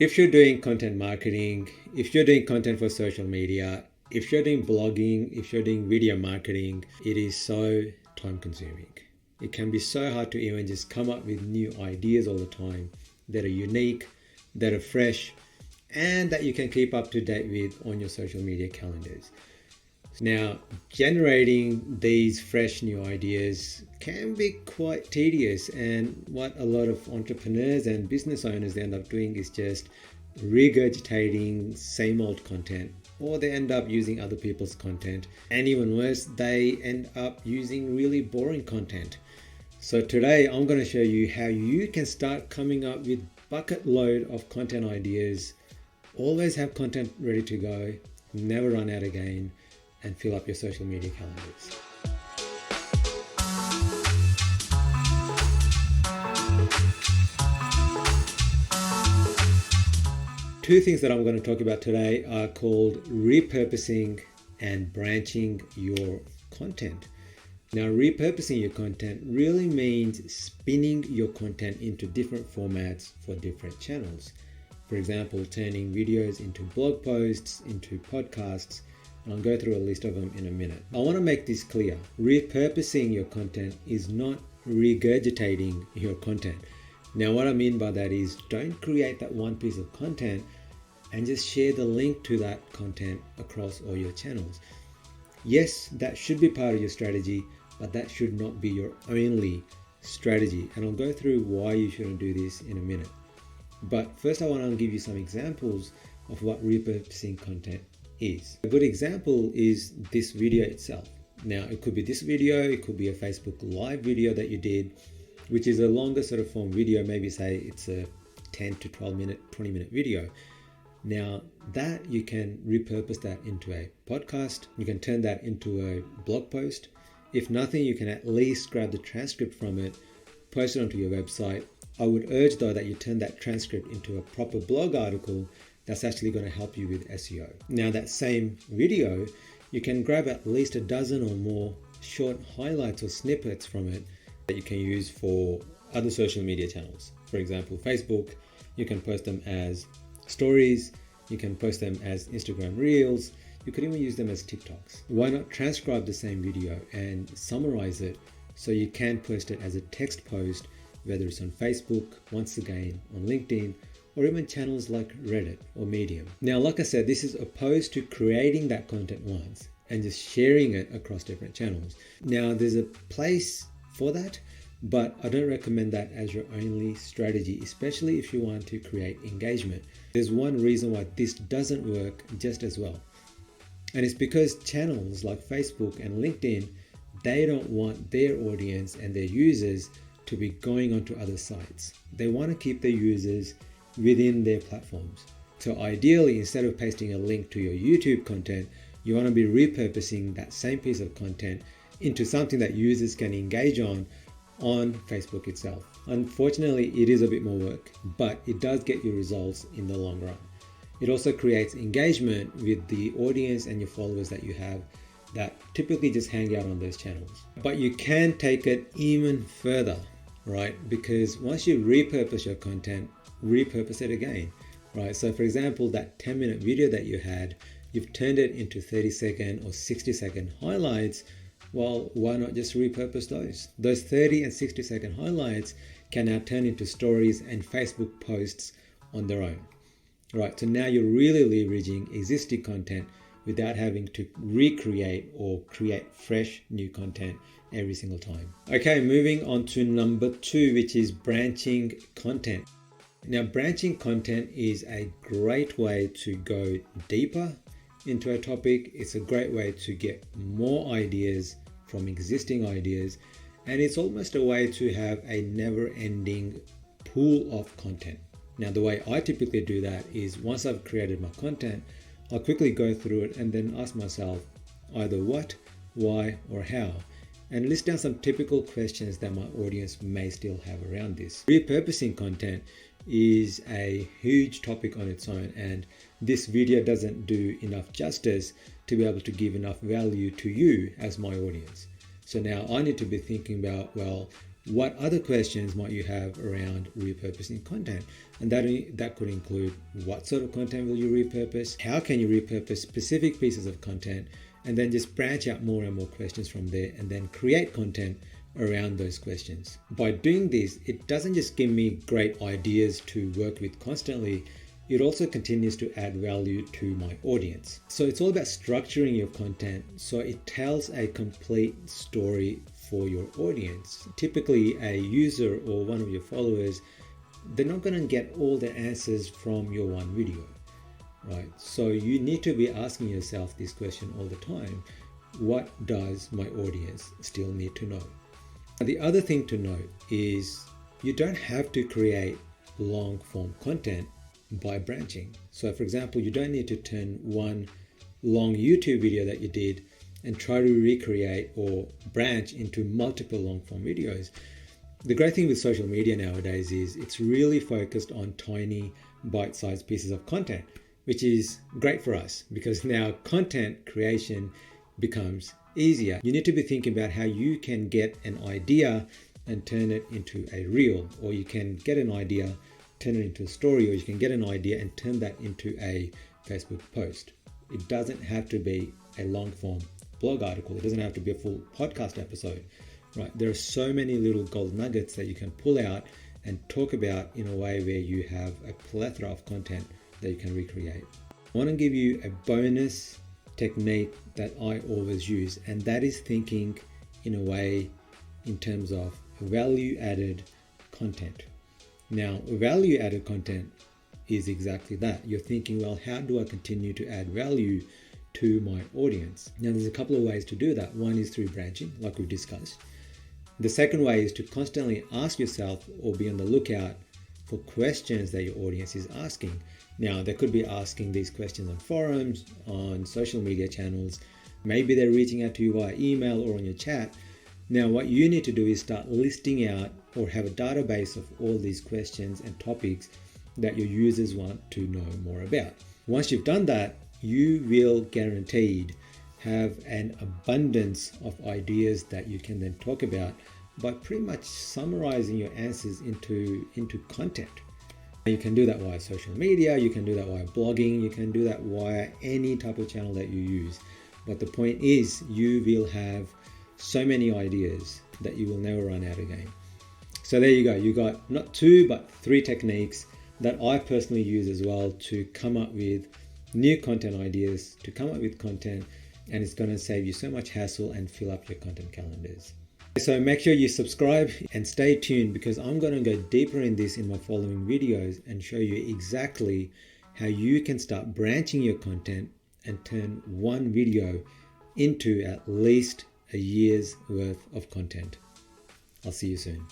If you're doing content marketing, if you're doing content for social media, if you're doing blogging, if you're doing video marketing, it is so time consuming. It can be so hard to even just come up with new ideas all the time that are unique, that are fresh, and that you can keep up to date with on your social media calendars. Now, generating these fresh new ideas can be quite tedious, and what a lot of entrepreneurs and business owners end up doing is just regurgitating same old content, or they end up using other people's content, and even worse, they end up using really boring content. So today I'm going to show you how you can start coming up with bucket load of content ideas, always have content ready to go, never run out again, and fill up your social media calendars. Two things that I'm going to talk about today are called repurposing and branching your content. Now, repurposing your content really means spinning your content into different formats for different channels. For example, turning videos into blog posts, into podcasts, and I'll go through a list of them in a minute. I want to make this clear. Repurposing your content is not regurgitating your content. Now, what I mean by that is don't create that one piece of content and just share the link to that content across all your channels. Yes, that should be part of your strategy, but that should not be your only strategy. And I'll go through why you shouldn't do this in a minute. But first I want to give you some examples of what repurposing content is. A good example is this video itself. Now, it could be this video, it could be a Facebook Live video that you did, which is a longer sort of form video. Maybe say it's a 10 to 12 minute, 20 minute video. Now that you can repurpose that into a podcast, you can turn that into a blog post. If nothing, you can at least grab the transcript from it, post it onto your website. I would urge though that you turn that transcript into a proper blog article that's actually going to help you with SEO. Now that same video, you can grab at least a dozen or more short highlights or snippets from it that you can use for other social media channels. For example, Facebook, you can post them as stories, you can post them as Instagram Reels, you could even use them as TikToks. Why not transcribe the same video and summarize it so you can post it as a text post, whether it's on Facebook, once again on LinkedIn, or even channels like Reddit or Medium. Now, like I said, this is opposed to creating that content once and just sharing it across different channels. Now, there's a place for that, but I don't recommend that as your only strategy, especially if you want to create engagement. There's one reason why this doesn't work just as well. And it's because channels like Facebook and LinkedIn, they don't want their audience and their users to be going onto other sites. They want to keep their users within their platforms. So ideally, instead of pasting a link to your YouTube content, you want to be repurposing that same piece of content into something that users can engage on Facebook itself. Unfortunately, it is a bit more work, but it does get you results in the long run. It also creates engagement with the audience and your followers that you have that typically just hang out on those channels. But you can take it even further, right? Because once you repurpose your content, repurpose it again, right? So for example, that 10-minute video that you had, you've turned it into 30-second or 60-second highlights. Well, why not just repurpose those? Those 30 and 60-second highlights can now turn into stories and Facebook posts on their own, right? So now you're really leveraging existing content without having to recreate or create fresh new content every single time. Okay, moving on to number 2, which is branching content. Now, branching content is a great way to go deeper into a topic. It's a great way to get more ideas from existing ideas, and it's almost a way to have a never-ending pool of content. Now, the way I typically do that is once I've created my content, I'll quickly go through it and then ask myself either what, why, or how, and list down some typical questions that my audience may still have around this. Repurposing content is a huge topic on its own, and this video doesn't do enough justice to be able to give enough value to you as my audience. So now I need to be thinking about, well, what other questions might you have around repurposing content? And that could include what sort of content will you repurpose? How can you repurpose specific pieces of content? And then just branch out more and more questions from there, and then create content around those questions. By doing this, it doesn't just give me great ideas to work with constantly, it also continues to add value to my audience. So it's all about structuring your content so it tells a complete story for your audience. Typically, a user or one of your followers, they're not going to get all the answers from your one video, right? So you need to be asking yourself this question all the time. What does my audience still need to know? The other thing to note is you don't have to create long form content by branching. So for example, you don't need to turn one long YouTube video that you did and try to recreate or branch into multiple long form videos. The great thing with social media nowadays is it's really focused on tiny bite-sized pieces of content, which is great for us because now content creation becomes easier. You need to be thinking about how you can get an idea and turn it into a reel, or you can get an idea, turn it into a story, or you can get an idea and turn that into a Facebook post. It doesn't have to be a long form blog article. It doesn't have to be a full podcast episode, right? There are so many little gold nuggets that you can pull out and talk about in a way where you have a plethora of content that you can recreate. I want to give you a bonus technique that I always use, and that is thinking in a way in terms of value added content. Now, value added content is exactly that. You're thinking, well, how do I continue to add value to my audience? Now, there's a couple of ways to do that. One is through branching, like we've discussed. The second way is to constantly ask yourself or be on the lookout for questions that your audience is asking. Now, they could be asking these questions on forums, on social media channels. Maybe they're reaching out to you via email or on your chat. Now, what you need to do is start listing out or have a database of all these questions and topics that your users want to know more about. Once you've done that, you will guaranteed have an abundance of ideas that you can then talk about by pretty much summarizing your answers into content. You can do that via social media, you can do that via blogging, you can do that via any type of channel that you use. But the point is, you will have so many ideas that you will never run out again. So there you go. You got not 2, but 3 techniques that I personally use as well to come up with new content ideas, to come up with content, and it's going to save you so much hassle and fill up your content calendars. So make sure you subscribe and stay tuned, because I'm going to go deeper in this in my following videos and show you exactly how you can start branching your content and turn one video into at least a year's worth of content. I'll see you soon.